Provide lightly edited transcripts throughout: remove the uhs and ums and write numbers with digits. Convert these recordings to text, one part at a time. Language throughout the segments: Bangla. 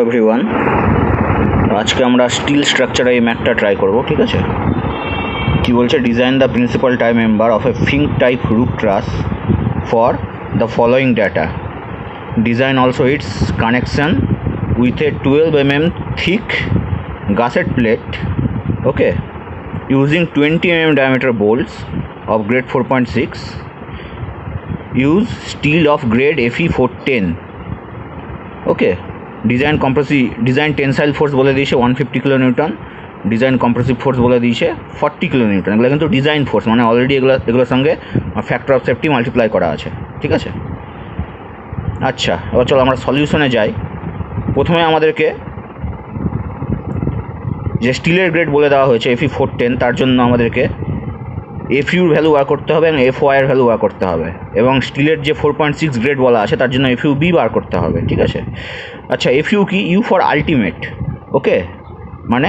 এভরিওয়ান, আজকে আমরা স্টিল স্ট্রাকচারে এই ম্যাথটা ট্রাই করব। ঠিক আছে, কি বলছে? Design the principal tie member of a Fink type roof truss for the following data. Design also its connection with a 12 mm thick gusset plate, okay, using 20 mm diameter bolts of grade 4.6. Use steel of grade Fe 410. Okay, design tensile force বলে দিয়েছে 150 কিলোনিউটন, ডিজাইন কম্প্রেসিভ ফোর্স বলে দিয়েছে 40 কিলোনিউটন। এগুলো কিন্তু ডিজাইন ফোর্স, মানে অলরেডি এগুলোর সঙ্গে ফ্যাক্টর অফ সেফটি মাল্টিপ্লাই করা আছে। ঠিক আছে, আচ্ছা, এবার চলো আমরা সলিউশনে যাই। প্রথমে আমাদেরকে যে স্টিলের গ্রেড বলে দেওয়া হয়েছে Fe 410, তার জন্য আমাদেরকে FU এর ভ্যালু বার করতে হবে এবং FY এর ভ্যালু বার করতে হবে, এবং স্টিলের যে 4.6 গ্রেড বলা আছে তার জন্য FUB বার করতে হবে। ঠিক আছে, আচ্ছা, FU কি? ইউ ফর আলটিমেট, ওকে, মানে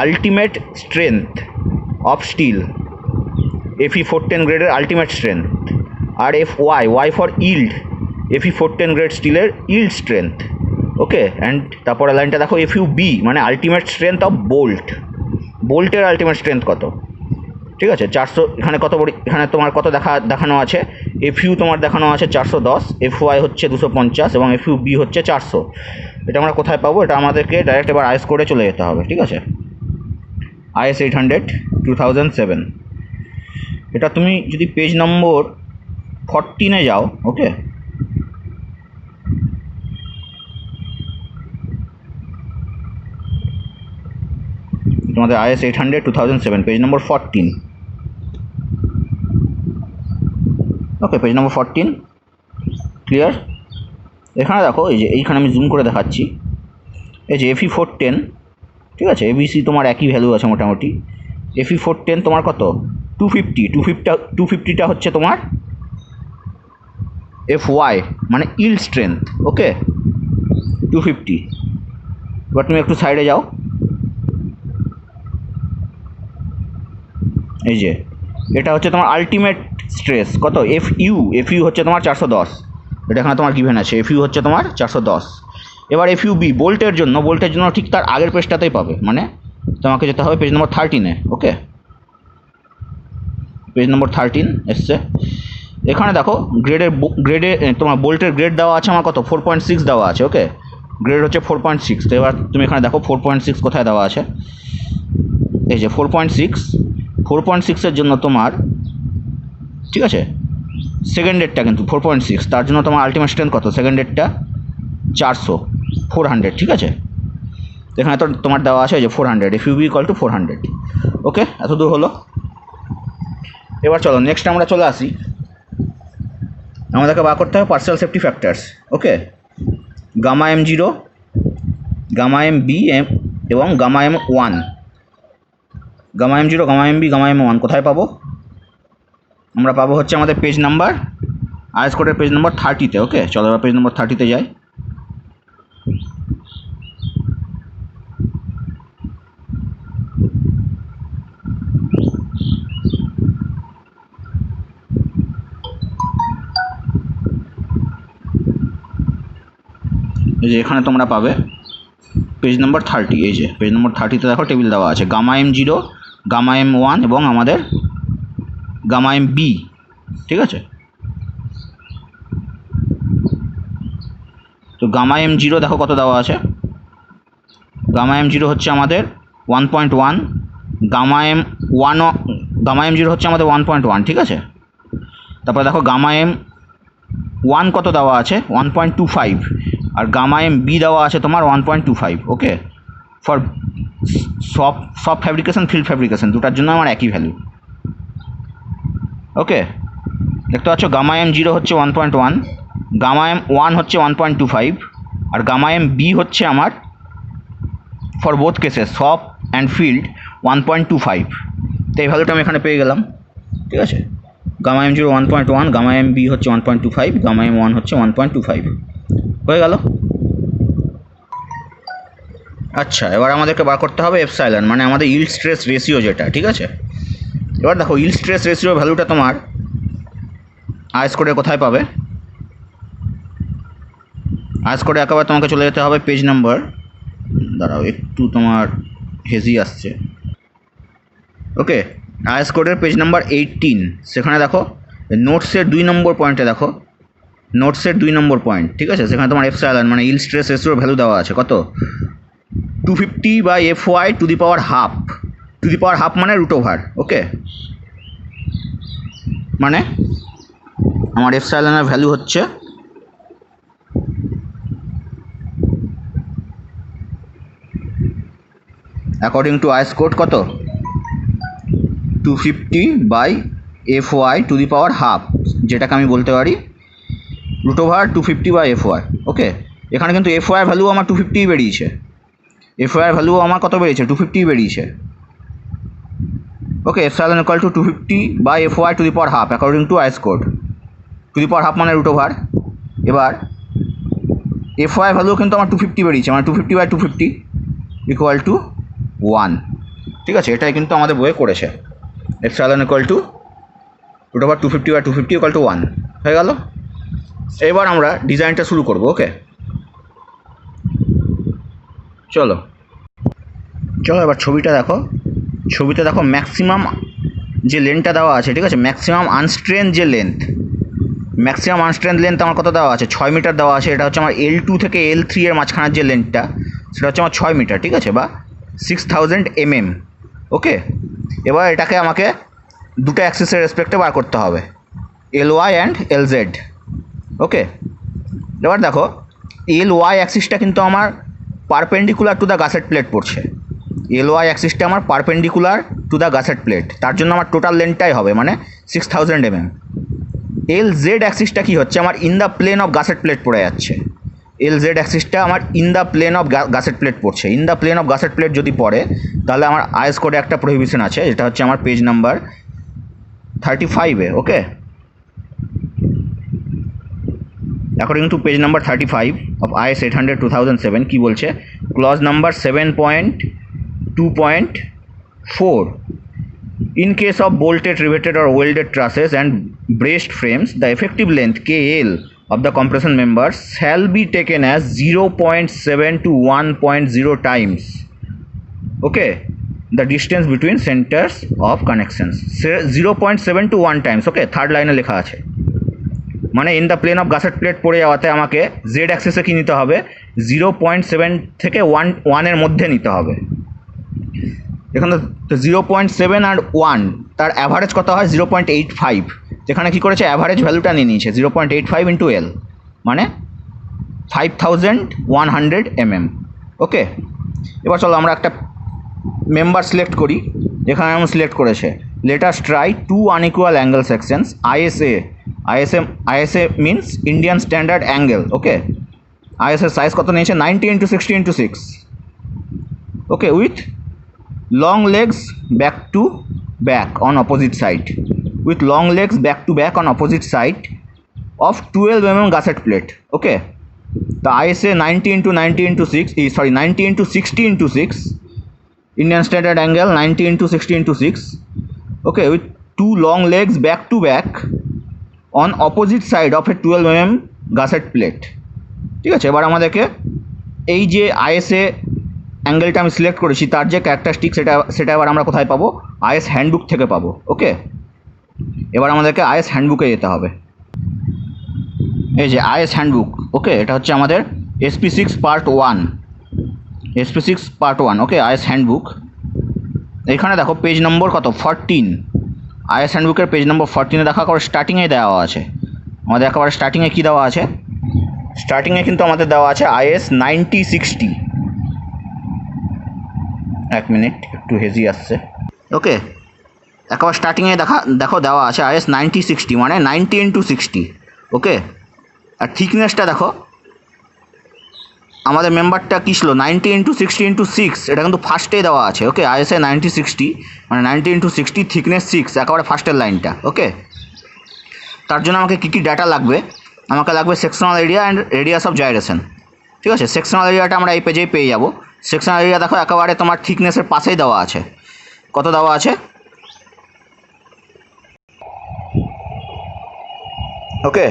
ultimate strength of steel, Fe 410 গ্রেডের আলটিমেট স্ট্রেংথ। আর Y for yield, Fe 410 grade স্টিলের ইল্ড স্ট্রেংথ। ওকে, অ্যান্ড তারপরে লাইনটা দেখো, FUB মানে আলটিমেট স্ট্রেংথ অফ বোল্টের আলটিমেট স্ট্রেংথ কত? ঠিক আছে, 400। এখানে এখানে তোমার কত দেখানো আছে? FU তোমার দেখানো আছে 410, FY হচ্ছে 250 এবং FUB হচ্ছে 400। এটা আমরা কোথায় পাবো? এটা আমাদেরকে ডাইরেক্ট এবার আইএস করে চলে যেতে হবে। ঠিক আছে, IS 800 2007। এটা তুমি যদি পেজ নম্বর 14-এ যাও, ওকে, তোমাদের IS 800 2007 page number 14। Okay, page number 14 clear. এখানে দেখো, এইখানে আমি জুম করে দেখাচ্ছি, এই যে Fe 410, ঠিক আছে, ABC তোমার একই ভ্যালু আছে মোটামুটি। Fe 410 তোমার কত? 250টা হচ্ছে তোমার FY মানে ইল্ড স্ট্রেংথ। ওকে, 250। এবার তুমি একটু সাইডে যাও, এই যে এটা হচ্ছে তোমার আলটিমেট স্ট্রেস কত? FU হচ্ছে তোমার 410। এটা এখানে তোমার গিভেন আছে, FU হচ্ছে তোমার 410। এবার FUB বোল্টের জন্য ঠিক তার আগের পেজটাতেই পাবে, মানে তোমাকে যেতে হবে পেজ নম্বর 13-এ। ওকে, পেজ নম্বর 13 এসছে। এখানে দেখো গ্রেডে তোমার বোল্টের গ্রেড দেওয়া আছে আমার কত? 4.6 দেওয়া আছে। ওকে, গ্রেড হচ্ছে 4.6। তো এবার তুমি এখানে দেখো 4.6 কোথায় দেওয়া আছে, এই যে 4.6 এর জন্য তোমার, ঠিক আছে, সেকেন্ডেরটা কিন্তু 4.6, তার জন্য তোমার আলটিমেট স্ট্রেংথ কত? সেকেন্ডেরটা 400। ঠিক আছে, এখানে তো তোমার দেওয়া আছে যে 400, FUB = 400। ওকে, এত দূর হলো। এবার চলো নেক্সট আমরা চলে আসি, আমাদেরকে বার করতে হবে partial safety factors. Okay, gamma M0, gamma MB এবং gamma M1। Gamma M0, gamma MB, gamma M1 কোথায় পাবো? আমরা পাবো হচ্ছে আমাদের পেজ নাম্বার, আইএস কোডের পেজ নম্বর 30-তে। ওকে, চলো এবার পেজ নম্বর 30-তে যাই। এই যে এখানে তোমরা পাবে পেজ নম্বর 30। এই যে পেজ নম্বর 30-তে দেখো টেবিল দেওয়া আছে গামা M0, গামা M1 এবং আমাদের গামা MB। ঠিক আছে, তো গামা M0 দেখো কত দেওয়া আছে। গামা M0 হচ্ছে আমাদের 1.1, গামা M0 হচ্ছে আমাদের 1.1। ঠিক আছে, তারপরে দেখো গামা M1 কত দেওয়া আছে? 1.25, আর গামা MB দেওয়া আছে তোমার 1.25। Okay, for shop fabrication, field fabrication দুটার জন্য আমার একই ভ্যালু। ওকে, দেখতে পাচ্ছ গামা M0 হচ্ছে 1.1, গামা M1 হচ্ছে 1.25, আর গামা MB হচ্ছে আমার for both cases soft and field 1.25। তো এই ভ্যালুটা আমি এখানে পেয়ে গেলাম। ঠিক আছে, গামা M0 1.1, গামা MB হচ্ছে 1.25, গামা M1 হচ্ছে 1.25। হয়ে গেল। আচ্ছা, এবার আমাদেরকে বার করতে হবে এপসাইলন, মানে আমাদের ইল্ড স্ট্রেস রেশিও যেটা। ঠিক আছে, এবার দেখো ইল্ড স্ট্রেস রেশিও ভ্যালুটা তোমার আইএস কোডে কোথায় পাবে? আইএস কোডে একেবারে তোমাকে চলে যেতে হবে পেজ নাম্বার, দাঁড়াও একটু তোমার হেজি আসছে, ওকে, আইএস কোডের পেজ নাম্বার 18, সেখানে দেখো নোটসের 2 নম্বর পয়েন্টে দেখো, নোটসের 2 নম্বর পয়েন্ট, ঠিক আছে, সেখানে তোমার এপসাইলন মানে ইল স্ট্রেস রেশিওর ভ্যালু দেওয়া আছে কত, 250/FY to the power half, two the power half মানে রুট ওভার, ওকে, মানে আমার এপসাইলনের ভ্যালু হচ্ছে অ্যাকর্ডিং টু আইএস কোড কত 250/FY to the power half, যেটাকে আমি বলতে পারি রুট ওভার 250/FY, ওকে। এখানে কিন্তু FY ভ্যালু আমার 250 বেরিয়েছে, FY ভ্যালু আমার কত বেরিয়েছে 250 বেরিয়েছে, okay. Epsilon equal to 250/FY to the power half according to IS code, to the power half মানে রুট ওভার। এবার FY ভ্যালু কিন্তু আমার 250 বেরিয়েছে, মানে 250/250 ইকুয়াল টু 1, ঠিক আছে, এটাই কিন্তু আমাদের বইয়ে করেছে, epsilon equal to root over 250/250 equal to 1 হয়ে গেল। এবার আমরা ডিজাইনটা শুরু করব, ওকে, চলো চলো এবার ছবিটা দেখো, ছবিতে দেখো ম্যাক্সিমাম যে লেন্থটা দেওয়া আছে, ঠিক আছে, ম্যাক্সিমাম আনস্ট্রেন যে লেন্থ, ম্যাক্সিমাম আনস্ট্রেন লেন্থ আমার কত দেওয়া আছে 6 মিটার দেওয়া আছে, এটা হচ্ছে আমার L2 থেকে L3 এর মাঝখানের যে লেন্থটা সেটা হচ্ছে আমার 6 মিটার, ঠিক আছে, বা 6000 mm, ওকে। এবার এটাকে আমাকে দুটো অ্যাক্সিসের রেসপেক্টে বার করতে হবে, LY অ্যান্ড LZ, ওকে। এবার দেখো LY অ্যাক্সিসটা কিন্তু আমার perpendicular to the gusset plate পড়ছে, LY অ্যাক্সিসটা আমার perpendicular to the gusset plate, তার জন্য আমার টোটাল লেন্থটাই হবে মানে 6000 mm। LZ অ্যাক্সিসটা কি হচ্ছে আমার in the plane of gusset plate পড়ে যাচ্ছে, LZ অ্যাক্সিসটা আমার in the plane of gusset plate পড়ছে, in the plane of gusset plate যদি পড়ে তাহলে আমার আইএস কোডে একটা প্রহিবিশন আছে, যেটা হচ্ছে আমার পেজ নাম্বার 35-এ, okay. According to page number 35 of IS 800/2007 কি বলছে, clause number 7.2.4, in case of bolted, riveted or welded trusses and braced frames, the effective length KL of the compression member shall be taken as 0.7 to 1.0 times, okay, the distance between centers of connections, 0.7 to 1 times, okay, third লাইনে লেখা আছে, মানে in the plane of gusset plate পড়ে যাওয়াতে আমাকে জেড অ্যাক্সিসে কি নিতে হবে 0.7 থেকে 1 মধ্যে নিতে হবে। এখানে 0.7 আর 1 তার অ্যাভারেজ কত হয় 0.85, যেখানে কী করেছে অ্যাভারেজ ভ্যালুটা নিয়ে নিয়েছে 0.85 ইন্টু L মানে 5100 mm, ওকে। এবার চলো আমরা একটা মেম্বার সিলেক্ট করি, যেখানে আমি সিলেক্ট করেছে let's try 2 unequal angle sections ISA means Indian standard angle, okay. ISA size কত নিয়েছে 90x60x6, okay, with long legs back to back on opposite side, with long legs back to back on opposite side of 12 mm gusset plate, okay. The ISA 90x60x6 Indian standard angle 90x60x6, okay, with 2 long legs back to back on opposite side of a 12 mm gusset plate, ঠিক আছে। এবার আমাদেরকে এই যে ISA অ্যাঙ্গেলটা আমি সিলেক্ট করেছি তার যে ক্যারেক্টারিস্টিক সেটা এবার আমরা কোথায় পাবো IS হ্যান্ডবুক থেকে পাবো, ওকে। এবার আমাদেরকে IS হ্যান্ডবুকে যেতে হবে, এই যে IS হ্যান্ডবুক, ওকে, এটা হচ্ছে আমাদের SP6 part 1, SP6 part 1, okay, IS handbook. এখানে দেখো পেজ নম্বর কত 14, IS হ্যান্ডবুকের পেজ নম্বর 14-এ দেখা করে স্টার্টিংয়ে দেওয়া আছে আমাদের, একেবারে স্টার্টিংয়ে কী দেওয়া আছে, স্টার্টিংয়ে কিন্তু আমাদের দেওয়া আছে IS 9060, এক মিনিট একটু হেজি আসছে, ওকে। একেবারে স্টার্টিংয়ে দেখো দেওয়া আছে IS 9060 মানে 90x60, ওকে। আর থিকনেসটা দেখো আমাদের মেম্বারটা কী ছিল 90x60x6, এটা কিন্তু ফার্স্টেই দেওয়া আছে, ওকে। ISA 9060 মানে 90x60 থিকনেস 6, একেবারে ফার্স্টের লাইনটা, ওকে। তার জন্য আমাকে কী কী ডাটা লাগবে, আমাকে লাগবে sectional area and radius of gyration, ঠিক আছে। সেকশনাল এরিয়াটা আমরা এই পেজেই পেয়ে যাবো, সেকশনাল এরিয়া দেখো একেবারে তোমার থিকনেসের পাশেই দেওয়া আছে, কত দেওয়া আছে, ওকে।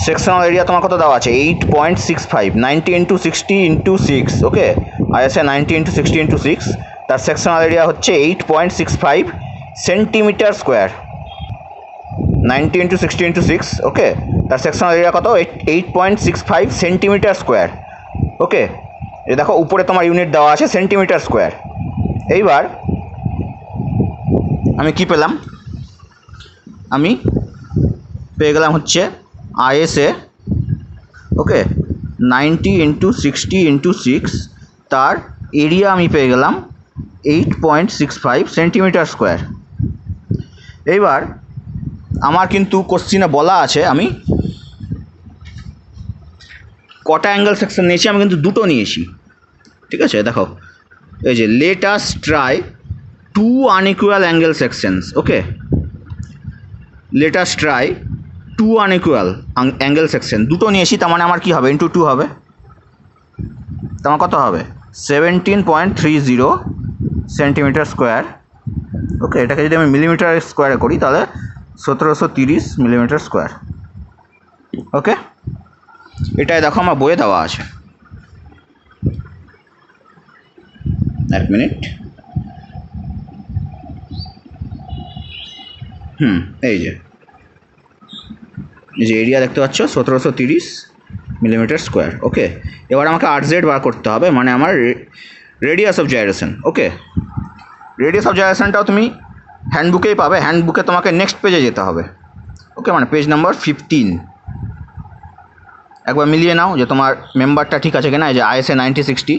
সেকশনাল এরিয়া তোমার কত দেওয়া আছে 8.65, 90 ইন্টু 60 ইন্টু 6, ওকে আইএসএ 90 ইন্টু 60 ইন্টু 6, তার সেকশনাল এরিয়া হচ্ছে 8.65 সেন্টিমিটার স্কোয়ার। 90 ইন্টু 60 ইন্টু 6, ওকে তার সেকশনাল এরিয়া কত 8.65 সেন্টিমিটার স্কোয়ার। ওকে এই দেখো উপরে তোমার ইউনিট দেওয়া আছে সেন্টিমিটার স্কোয়ার। এইবার আমি কি পেলাম, আমি পেয়ে গেলাম হচ্ছে আইএসএ, ওকে 90 ইন্টু 60 ইন্টু 6, তার এরিয়া আমি পেয়ে গেলাম 8.65 সেন্টিমিটার স্কোয়ার। এইবার আমার কিন্তু কোশ্চিনে বলা আছে আমি কটা অ্যাঙ্গেল সেকশন নিয়েছি, আমি কিন্তু দুটো নিয়েছি, ঠিক আছে দেখো এই যে let us try 2 unequal angle sections, okay let us try 2 unequal angle section, দুটো নিয়েছি, তার মানে আমার কী হবে ইন্টু 2 হবে, তোমার কত হবে 17.30 সেন্টিমিটার স্কোয়ার। ওকে এটাকে যদি আমি মিলিমিটার স্কোয়ারে করি তাহলে 1730 মিলিমিটার স্কোয়ার। ওকে এটাই দেখো আমার বইয়ে দেওয়া আছে। এক মিনিট, এই যে এরিয়া দেখতে পাচ্ছ 1730 মিলিমিটার স্কোয়ার। ওকে এবার আমাকে RZ বার করতে হবে, মানে আমার radius of gyration. Okay radius of জাইরেশনটাও তুমি হ্যান্ডবুকেই পাবে, হ্যান্ডবুকে তোমাকে নেক্সট পেজে যেতে হবে। ওকে মানে পেজ নাম্বার 15, একবার মিলিয়ে নাও যে তোমার মেম্বারটা ঠিক আছে কিনা। এই যে আইএসএ 9060,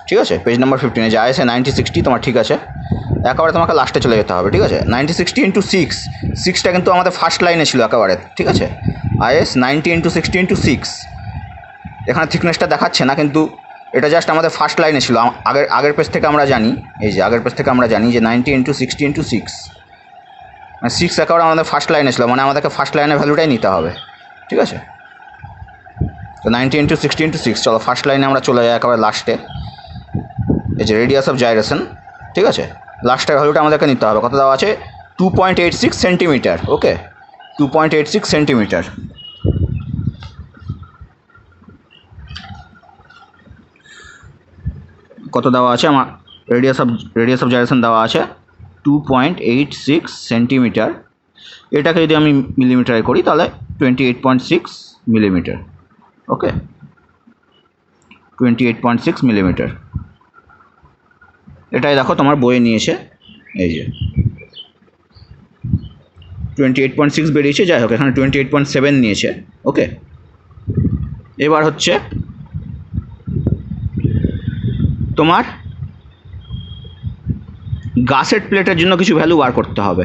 ঠিক আছে পেজ নাম্বার 15 যে আইএসএ 9060 তোমার ঠিক আছে, একেবারে তোমাকে লাস্টে চলে যেতে হবে, ঠিক আছে 9060 ইন্টু 6, 6টা কিন্তু আমাদের ফার্স্ট লাইনে ছিল একেবারে, ঠিক আছে আইএস 90 ইন্টু 60 ইন্টু 6, এখানে থিকনেসটা দেখাচ্ছে না কিন্তু এটা জাস্ট আমাদের ফার্স্ট লাইনে ছিল, আগের পেজ থেকে আমরা জানি, এই যে আগের পেজ থেকে আমরা জানি যে 90 ইন্টু 60 ইন্টু 6, মানে 6 একেবারে আমাদের ফার্স্ট লাইনে ছিল, মানে আমাদেরকে ফার্স্ট লাইনের ভ্যালুটাই নিতে হবে, ঠিক আছে তো 90 ইন্টু 60 ইন্টু 6, চলো ফার্স্ট লাইনে আমরা চলে যাই একেবারে লাস্টে, এই যে রেডিয়াস অফ জাইরেশন, ঠিক আছে লাস্টের ভ্যালুটা আমাদেরকে নিতে হবে, কত দেওয়া আছে 2.86 সেন্টিমিটার। ওকে 2.86 সেন্টিমিটার। কত দেওয়া আছে আমার রেডিয়াস অফ জাইরেশন দেওয়া আছে 2.86 সেন্টিমিটার, এটাকে যদি আমি মিলিমিটারে করি তাহলে 28.6 মিলিমিটার। ওকে 28.6 মিলিমিটার, এটাই দেখো তোমার বইয়ে নিয়েছে, এই যে 28.6 বেরিয়েছে, যাই হোক এখানে 28.7 নিয়েছে। ওকে এবার হচ্ছে তোমার গাসেট প্লেটের জন্য কিছু ভ্যালু বার করতে হবে।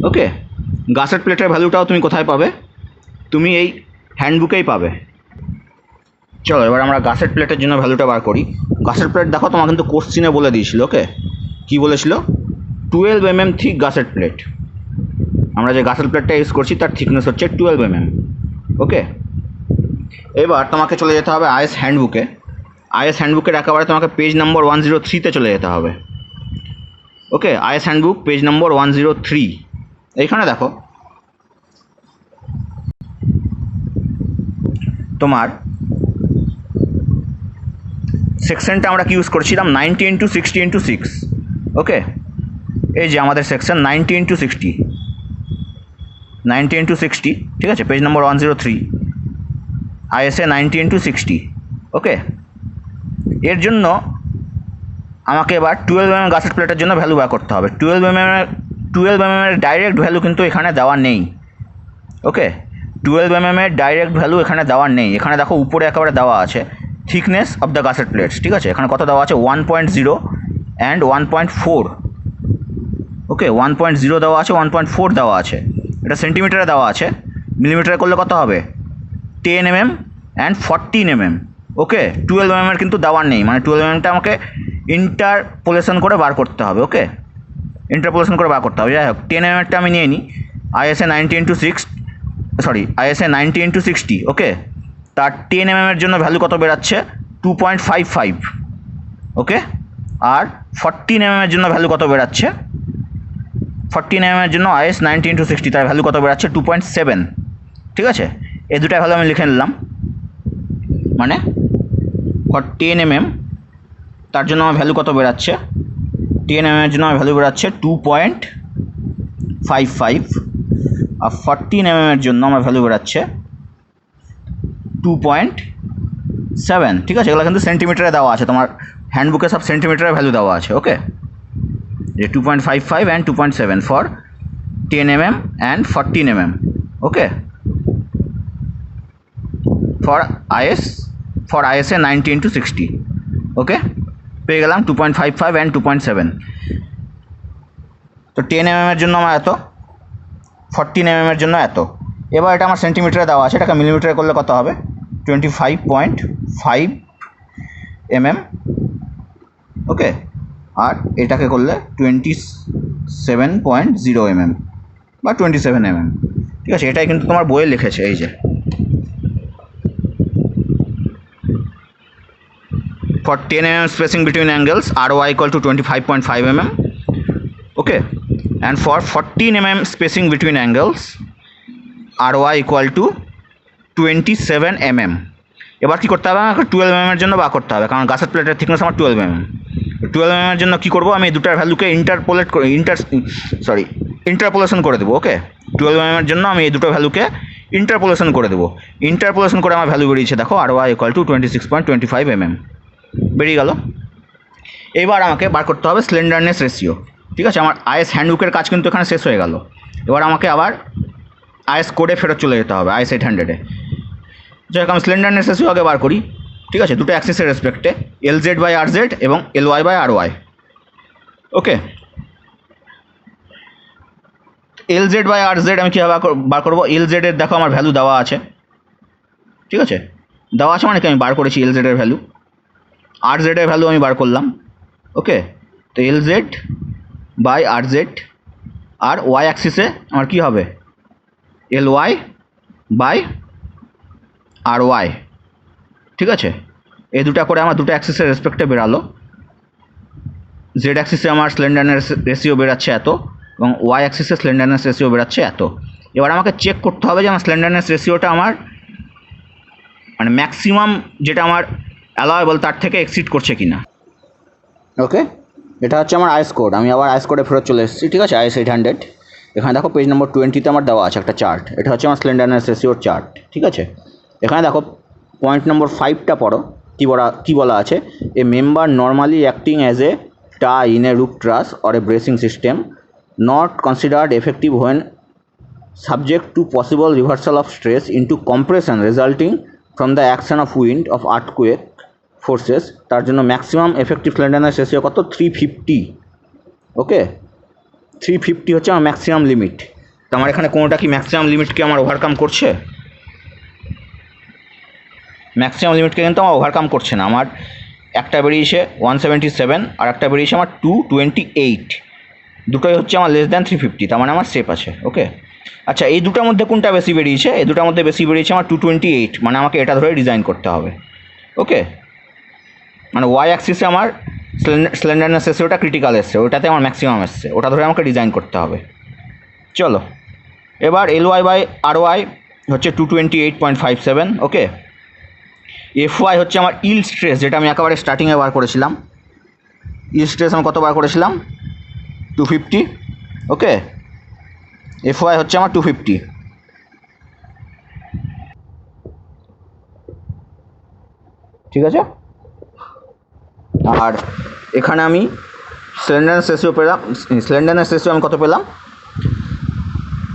ওকে গাসেট প্লেটের ভ্যালুটাও তুমি কোথায় পাবে, তুমি এই হ্যান্ডবুকেই পাবে। চলো এবার আমরা গাসেট প্লেটের জন্য ভ্যালুটা বার করি। গাসেট প্লেট দেখো তোমার কিন্তু কোশ্চিনে বলে দিয়েছিল, ওকে কী বলেছিল 12 mm থিক গাসেট প্লেট, আমরা যে গাসেট প্লেটটা ইউজ করছি তার থিকনেস হচ্ছে 12 mm। ওকে এবার তোমাকে চলে যেতে হবে আইএস হ্যান্ডবুকে, আইএস হ্যান্ডবুকের একেবারে তোমাকে পেজ নম্বর 103-তে চলে যেতে হবে। ওকে আইএস হ্যান্ডবুক পেজ নম্বর 103, এইখানে দেখো তোমার সেকশনটা আমরা কি ইউজ করছিলাম 90 ইন্টু 60 ইন্টু 6। ওকে এই যে আমাদের সেকশন 90 ইন্টু 60, 90 ইন্টু 60, ঠিক আছে পেজ নম্বর 103, আইএসএ 90 ইন্টু 60। ওকে এর জন্য আমাকে এবার 12 mm গাসেট প্লেটের জন্য ভ্যালু বার করতে হবে। 12 mm এর ডাইরেক্ট ভ্যালু কিন্তু এখানে দেওয়া নেই। ওকে 12 mm এর ডাইরেক্ট ভ্যালু এখানে দেওয়া নেই, এখানে দেখো উপরে একেবারে দেওয়া আছে thickness of the gusset plates, ঠিক আছে এখানে কত দেওয়া আছে 1.0 অ্যান্ড 1.4। ওকে 1.0 দেওয়া আছে, 1.4 দেওয়া আছে, এটা সেন্টিমিটারে দেওয়া আছে, মিলিমিটারে করলে কত হবে 10 mm and 14 mm। Okay 12 mm এর কিন্তু দেওয়ার নেই, মানে 12 mm টা আমাকে ইন্টারপোলেশন করে বার করতে হবে। ওকে ইন্টারপোলেশন করে বার করতে হবে, যাই হোক 10 mm টা আমি নিয়ে নিই, আইএসএ 90 ইন্টু 60। ওকে তার 10 mm এর জন্য ভ্যালু কত বেরাচ্ছে 2.55। ওকে আর 14 mm এর জন্য ভ্যালু কত বেরাচ্ছে 14 mm এর জন্য আইএস 90/60, তার ভ্যালু কত বেরাচ্ছে 2.7। ঠিক আছে, এই দুটা ভ্যালু আমি লিখে নিলাম। মানে ফর 10 mm তার জন্য আমার ভ্যালু কত বেরাচ্ছে, 10 mm এর জন্য আমার ভ্যালু বেরাচ্ছে 2.55, আর 14 mm এর জন্য আমার ভ্যালু বেরাচ্ছে 2.7। ঠিক আছে, এগুলো কিন্তু সেন্টিমিটারে দেওয়া আছে, তোমার হ্যান্ডবুকে সব সেন্টিমিটারে ভ্যালু দেওয়া আছে। ওকে, যে 2.55 and 2.7 for 10 mm and 14 mm। Okay, for ISA 90/60। ওকে, পেয়ে গেলাম 2.55 অ্যান্ড 2.7। তো 10 mm এর জন্য আমার এত, 14 mm এর জন্য এত। এবার এটা আমার সেন্টিমিটারে দেওয়া আছে, এটাকে মিলিমিটারে করলে কত হবে 25.5 mm। ওকে, আর এটাকে করলে 27.0 mm বা 27 mm। ঠিক আছে, এটাই কিন্তু তোমার বইয়ে লিখেছে, এই যে for 10 mm spacing between angles ROI equal to 25.5 mm. Okay, and for 14 mm spacing between angles ROI equal to 27 mm। এবার কী করতে হবে, আমাকে 12 mm এর জন্য বা করতে হবে, কারণ গাছের প্লেটের থিকনেস আমার 12 mm। 12 mm এর জন্য কী করবো, আমি দুটার ভ্যালুকে ইন্টারপোলেশন করে দেবো। ওকে, 12 mm এর জন্য আমি এই দুটো ভ্যালুকে ইন্টারপোলেশন করে দেবো। ইন্টারপোলেশন করে আমার ভ্যালু বেরিয়েছে, দেখো ROI equal to 26.25 mm বেরিয়ে গেল। এবার আমাকে বার করতে হবে স্লেন্ডারনেস রেশিও। ঠিক আছে, আমার আইএস হ্যান্ডবুকের কাজ কিন্তু এখানে শেষ হয়ে গেল। এবার আমাকে আবার আইএস কোডে ফেরত চলে যেতে হবে, IS 800-এ। যাই হোক, আমি স্লেন্ডারনেস রেশিও আগে বার করি। ঠিক আছে, দুটো অ্যাক্সিসের রেসপেক্টে LZ/RZ এবং LY/RY। ওকে, LZ/RZ আমি কীভাবে বার করবো, LZ এর দেখো আমার ভ্যালু দেওয়া আছে। ঠিক আছে, দেওয়া আছে মানে কি আমি বার করেছি LZ এর ভ্যালু, RZ এর ভ্যালু আমি বার করলাম। ওকে, তো LZ/RZ, আর ওয়াই অ্যাক্সিসে আমার কী হবে LY/RY। ঠিক আছে, এই দুটা করে আমার দুটো অ্যাক্সিসের রেসপেক্টে বেরালো। জেড অ্যাক্সিসে আমার স্লেন্ডারনেস রেশিও বেরাচ্ছে এত, এবং ওয়াই অ্যাক্সিসে স্লেন্ডারনেস রেশিও বেরাচ্ছে এত। এবার আমাকে চেক করতে হবে যে আমার স্লেন্ডারনেস রেশিওটা আমার মানে ম্যাক্সিমাম যেটা আমার অ্যালাওয়েবল তার থেকে এক্সিড করছে কি না। ওকে, এটা হচ্ছে আমার আইএস কোড। আমি আবার আইএস কোডে ফেরত চলে এসেছি। ঠিক আছে, IS 800। এখানে দেখো পেজ নম্বর 20-তে আমার দেওয়া আছে একটা চার্ট, এটা হচ্ছে আমার স্লেন্ডারনেস রেশিওর চার্ট। ঠিক আছে, এখানে দেখো পয়েন্ট নম্বর 5টা পড়ো, কী বলা আছে, a member normally acting as a tie in a roof truss or a bracing system not considered effective when subject to possible reversal of stress into compression resulting from the action of wind of earthquake forces, তার জন্য ম্যাক্সিমাম এফেক্টিভ স্লেন্ডারনেস রেশিও কত 350। ওকে, 350 হচ্ছে আমার ম্যাক্সিমাম লিমিট। তো আমার এখানে কোনোটা কি ম্যাক্সিমাম লিমিটকে আমার ওভারকাম করছে? ম্যাক্সিমাম লিমিটকে কিন্তু আমার ওভারকাম করছে না। আমার একটা বেরিয়েছে 177 আর একটা বেরিয়েছে আমার 228, দুটোই হচ্ছে আমার লেস দ্যান 350, তার মানে আমার সেফ আছে। ওকে, আচ্ছা, এই দুটার মধ্যে কোনটা বেশি বেরিয়েছে? এই দুটার মধ্যে বেশি বেরিয়েছে আমার 228, মানে আমাকে এটা ধরে ডিজাইন করতে হবে। ওকে, মানে ওয়াই অ্যাক্সিসে আমার স্লেন্ডারনেস এসে ওটা ক্রিটিক্যাল এসছে, ওটাতে আমার ম্যাক্সিমাম এসছে, ওটা ধরে আমাকে ডিজাইন করতে হবে। চলো, এবার LY/RY হচ্ছে 228.57। ওকে, FY হচ্ছে আমার ইল্ড স্ট্রেস, যেটা আমি একেবারে স্টার্টিংয়ে বার করেছিলাম। ইল্ড স্ট্রেস আমি কত বার করেছিলাম 250। ওকে, FY হচ্ছে আমার 250। ঠিক আছে, আর এখানে আমি স্লেন্ডারনেস রেশিও আমি কত পেলাম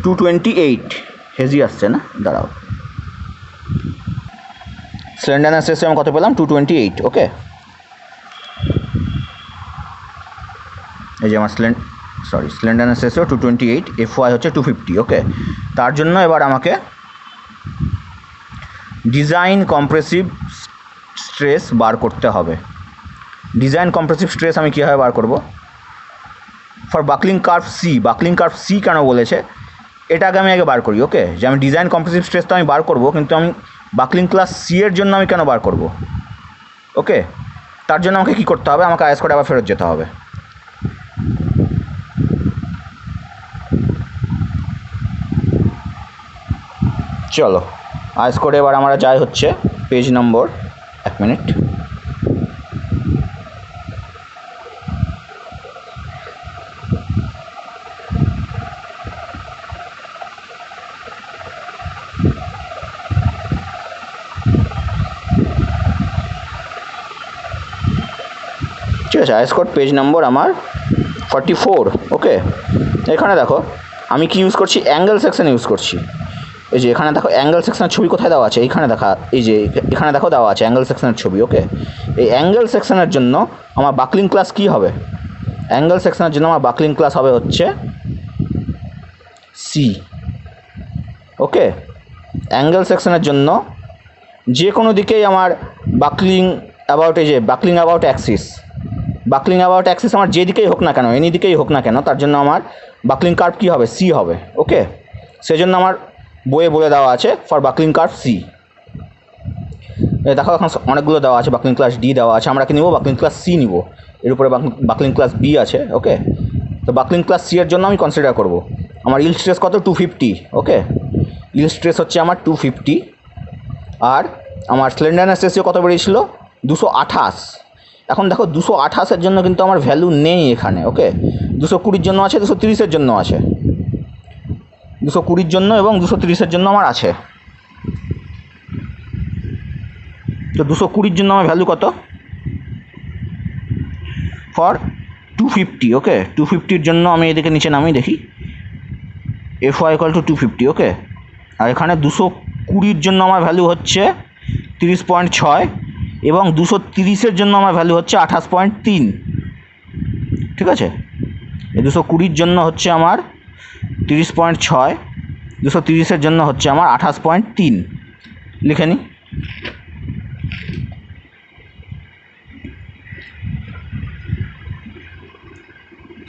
228। হেজি আসছে না, দাঁড়াও, স্লেন্ডারনেস রেশিও আমি কত পেলাম 228। ওকে, এই যে আমার স্লেন্ডারনেস রেশিও 228, FY হচ্ছে 250। ওকে, তার জন্য এবার আমাকে ডিজাইন কম্প্রেসিভ স্ট্রেস বার করতে হবে। ডিজাইন কম্প্রেসিভ স্ট্রেস আমি কীভাবে বার করব? ফর বাকলিং কার্ভ সি কেন বলেছে এটাকে আমি আগে বার করি। ওকে, যে আমি ডিজাইন কম্প্রেসিভ স্ট্রেস তো আমি বার করব, কিন্তু আমি বাকলিং ক্লাস সি এর জন্য আমি কেন বার করব? ওকে, তার জন্য আমাকে কী করতে হবে, আমাকে আইএস কোডে আবার ফেরত যেতে হবে। চলো আইস করে এবার আমরা যাই হচ্ছে পেজ নম্বর, 1 মিনিট। ঠিক আছে, আইস কোড পেজ নম্বর আমার 44। ওকে, এখানে দেখো আমি কি ইউজ করছি, অ্যাঙ্গেল সেকশন ইউজ করছি। এই যে এখানে দেখো অ্যাঙ্গেল সেকশনের ছবি কোথায় দেওয়া আছে, এইখানে দেখা, এই যে এখানে দেখো দেওয়া আছে অ্যাঙ্গেল সেকশনের ছবি। ওকে, এই অ্যাঙ্গেল সেকশনের জন্য আমার বাকলিং ক্লাস কি হবে, অ্যাঙ্গেল সেকশনের জন্য আমার বাকলিং ক্লাস হবে হচ্ছে সি। ওকে, অ্যাঙ্গেল সেকশনের জন্য যে কোনো দিকেই আমার বাকলিং অ্যাবাউট, এই যে buckling about Axis, buckling about Axis আমার যেদিকেই হোক না কেন, এনি দিকেই হোক না কেন, তার জন্য আমার বাকলিং কার্ভ কী হবে, সি হবে। ওকে, সেজন্য আমার বইয়ে বলে দেওয়া আছে ফর বাকলিং কার্ভ সি। দেখো এখন অনেকগুলো দেওয়া আছে, বাকলিং ক্লাস ডি দেওয়া আছে, আমরা কি নিব, বাকলিং ক্লাস সি নিব। এর উপরে বাকলিং ক্লাস বি আছে। ওকে, তো বাকলিং ক্লাস সি এর জন্য আমি কনসিডার করব আমার ইল্ড স্ট্রেস কত, 250। ওকে, ইল্ড স্ট্রেস হচ্ছে আমার 250, আর আমার স্লেন্ডারনেস রেশিও কত বেরিয়েছিল, 228। এখন দেখো 228-এর জন্য কিন্তু আমার ভ্যালু নেই এখানে। ওকে, 220-র জন্য আছে, 230-এর জন্য আছে, 220-র জন্য এবং 230-এর জন্য আমার আছে। তো 220-র জন্য আমার ভ্যালু কত, ফর 250। ওকে, 250-র জন্য আমি এদিকে নিচে নামিয়ে দেখি, FY = 250। ওকে, আর এখানে 220-র জন্য আমার ভ্যালু হচ্ছে 30.6 এবং 230-এর জন্য আমার ভ্যালু হচ্ছে 28.3। ঠিক আছে, এই 220-র জন্য হচ্ছে আমার 30.6, 230-এর জন্য হচ্ছে আমার 28.3। লিখে নিই,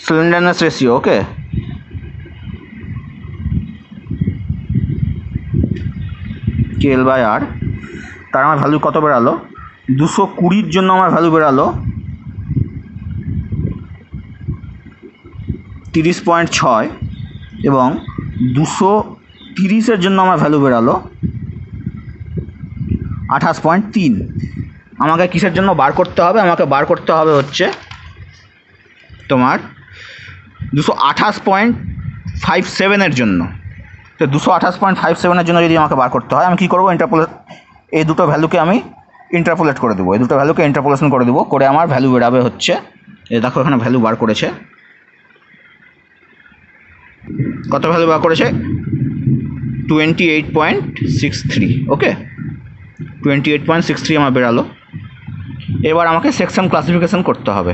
স্লেন্ডারনেস রেশিও। ওকে, KL/R, তার আমার ভ্যালু কত বেরালো, 220-র জন্য আমার ভ্যালু বেরালো 30.6 এবং 230-এর জন্য আমার ভ্যালু বেরালো 28.3। আমাকে কিসের জন্য বার করতে হবে, আমাকে বার করতে হবে হচ্ছে তোমার 228.57-এর জন্য। তো 228.57-এর জন্য যদি আমাকে বার করতে হয়, আমি কী করবো, এই দুটো ভ্যালুকে আমি ইন্টারপোলেট করে দেবো, এই দুটো ভ্যালুকে ইন্টারপোলেশন করে দেবো, করে আমার ভ্যালু বেরাবে হচ্ছে, এই দেখো এখানে ভ্যালু বার করেছে, কত ভ্যালু বার করেছে, 28.63। ওকে, 28.63 আমার বেরালো। এবার আমাকে সেকশন ক্লাসিফিকেশন করতে হবে।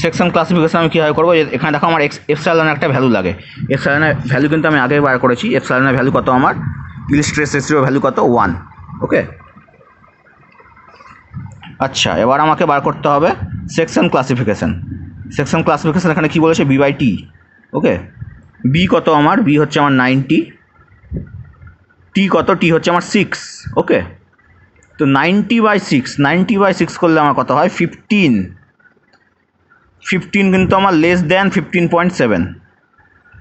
সেকশন ক্লাসিফিকেশন আমি কীভাবে করবো, এখানে দেখো আমার এপসাইলনের একটা ভ্যালু লাগে, এপসাইলনের ভ্যালু কিন্তু আমি আগে বার করেছি। এপসাইলনের ভ্যালু কত, আমার ইল্ড স্ট্রেস রেশিও ভ্যালু কত, 1। ওকে, আচ্ছা, এবার আমাকে বার করতে হবে সেকশন ক্লাসিফিকেশন। সেকশন ক্লাসিফিকেশন এখানে কী বলেছে, B/T। ওকে, বি কত, আমার বি হচ্ছে আমার 90, টি কত, টি হচ্ছে আমার 6। ওকে, তো 90/6 করলে আমার কত হয়, 15 কিন্তু আমার লেস দ্যান 15.7।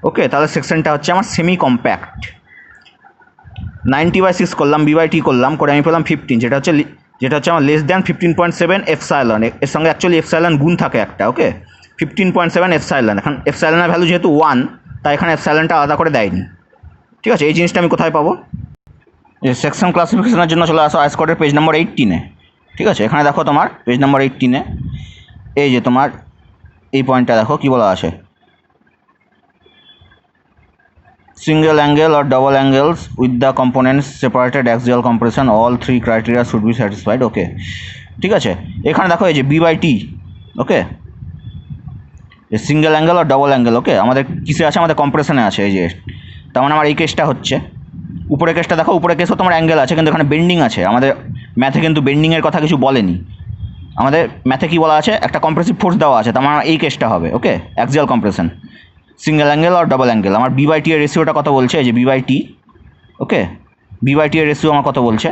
ওকে, তাহলে সেকশনটা হচ্ছে আমার সেমি কম্প্যাক্ট। 90/6 করলাম, B/T করলাম, করে আমি পেলাম 15, যেটা হচ্ছে আমার লেস দ্যান 15.7 এপসাইলন। এর সঙ্গে অ্যাকচুয়ালি এপসাইলন গুণ থাকে একটা। ওকে, 15.7 এপসাইলন। এখন এপসাইলনের ভ্যালু যেহেতু 1, তাই এখানে এপসাইলনটা আলাদা করে দেয়নি। ঠিক আছে, এই জিনিসটা আমি কোথায় পাবো, এই সেকশন ক্লাসিফিকেশনের জন্য চলে আসো আইস কোডের পেজ নম্বর 18-এ। ঠিক আছে, এখানে দেখো তোমার পেজ নম্বর 18-এ এই যে তোমার এই পয়েন্টটা দেখো কী বলা আছে, single angle or double angles with the components separated axial compression, all 3 criteria should be satisfied. ওকে, ঠিক আছে, এখানে দেখো এই যে B/T। ওকে, সিঙ্গেল অ্যাঙ্গেল আর ডবল অ্যাঙ্গেল। ওকে, আমাদের কিসে আছে, আমাদের কম্প্রেশনে আছে। এই যে তার মানে আমার এই কেসটা হচ্ছে, উপরের কেসটা দেখো, উপরের কেসও তোমার অ্যাঙ্গেল আছে, কিন্তু এখানে বেন্ডিং আছে। আমাদের ম্যাথে কিন্তু বেন্ডিংয়ের কথা কিছু বলেনি। আমাদের ম্যাথে কী বলা আছে, একটা কম্প্রেসিভ ফোর্স দেওয়া আছে, তার মানে এই কেসটা হবে। ওকে, অ্যাক্সিয়াল কম্প্রেশন, সিঙ্গেল অ্যাঙ্গেল আর ডবল অ্যাঙ্গেল। আমার B/T এর রেশিওটা কত বলছে, এই যে B/T। ওকে, B/T এর রেশিও আমার কত বলছে,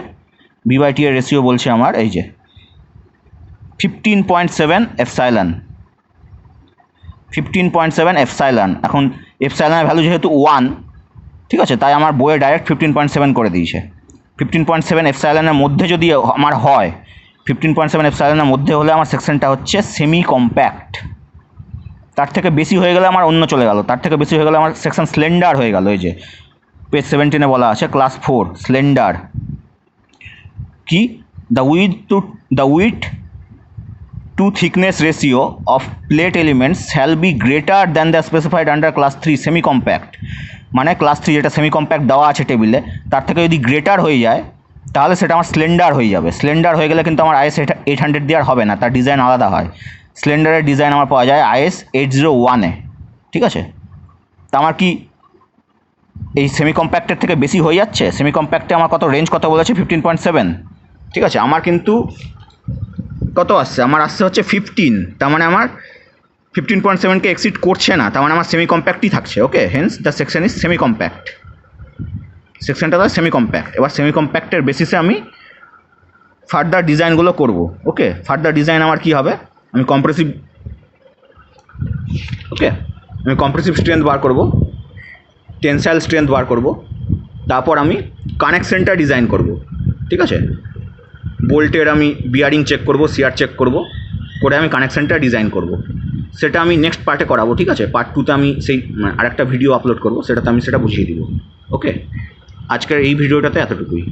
B/T এর রেশিও বলছে আমার এই যে 15.7 এপসাইলন, 15.7 এপসাইলন। এখন এপসাইলনের ভ্যালু যেহেতু 1, ঠিক আছে, তাই আমার বইয়ে ডাইরেক্ট 15.7 করে দিয়েছে। 15.7 এপসাইলনের মধ্যে যদি আমার হয়, 15.7 এপসাইলনের মধ্যে হলে আমার সেকশনটা হচ্ছে সেমি কম্প্যাক্ট। তার থেকে বেশি হয়ে গেলে আমার অন্য চলে গেল, তার থেকে বেশি হয়ে গেলে আমার সেকশন স্লেন্ডার হয়ে গেল। এই যে পেজ 17 বলা আছে ক্লাস 4 স্লেন্ডার কি, the width to thickness ratio of plate elements shall be greater than the specified under class 3 semi compact. মানে ক্লাস 3 যেটা সেমি কম্প্যাক্ট দেওয়া আছে টেবিলে, তার থেকে যদি গ্রেটার হয়ে যায় তাহলে সেটা আমার স্লেন্ডার হয়ে যাবে। স্লেন্ডার হয়ে গেলে কিন্তু আমার IS 800 দিয়ে আর হবে না, তার ডিজাইন আলাদা হয়। স্লেন্ডারের ডিজাইন আমার পাওয়া যায় IS 801-এ। ঠিক আছে, তা আমার কি এই সেমি কম্প্যাক্টের থেকে বেশি হয়ে যাচ্ছে? সেমি কম্প্যাক্টে আমার কত রেঞ্জ কত বলেছে? 15.7। ঠিক আছে, আমার কিন্তু কত আসছে? আমার আসছে হচ্ছে 15। তার মানে আমার 15.7কে এক্সিড করছে না, তার মানে আমার সেমি কম্প্যাক্টই থাকছে। Okay, hence the section is semi compact. সেকশনটা তাহলে সেমি কম্প্যাক্ট। এবার সেমি কম্প্যাক্টের বেসিসে আমি ফার্দার ডিজাইনগুলো করব। ওকে, ফার্দার ডিজাইন আমার কী হবে? আমি কম্প্রেসিভ স্ট্রেংথ বার করব, টেনসাইল স্ট্রেংথ বার করব, তারপর আমি কানেকশনটা ডিজাইন করব। ঠিক আছে, বোল্টের আমি বিয়ারিং চেক করব, সিয়ার চেক করব, করে আমি কানেকশনটা ডিজাইন করব। সেটা আমি নেক্সট পার্টে করাবো। ঠিক আছে, পার্ট 2তে আমি সেই আরেকটা ভিডিও আপলোড করব, সেটাতে আমি সেটা বুঝিয়ে দিব। ওকে, আজকের এই ভিডিওটাতে এতটুকুই।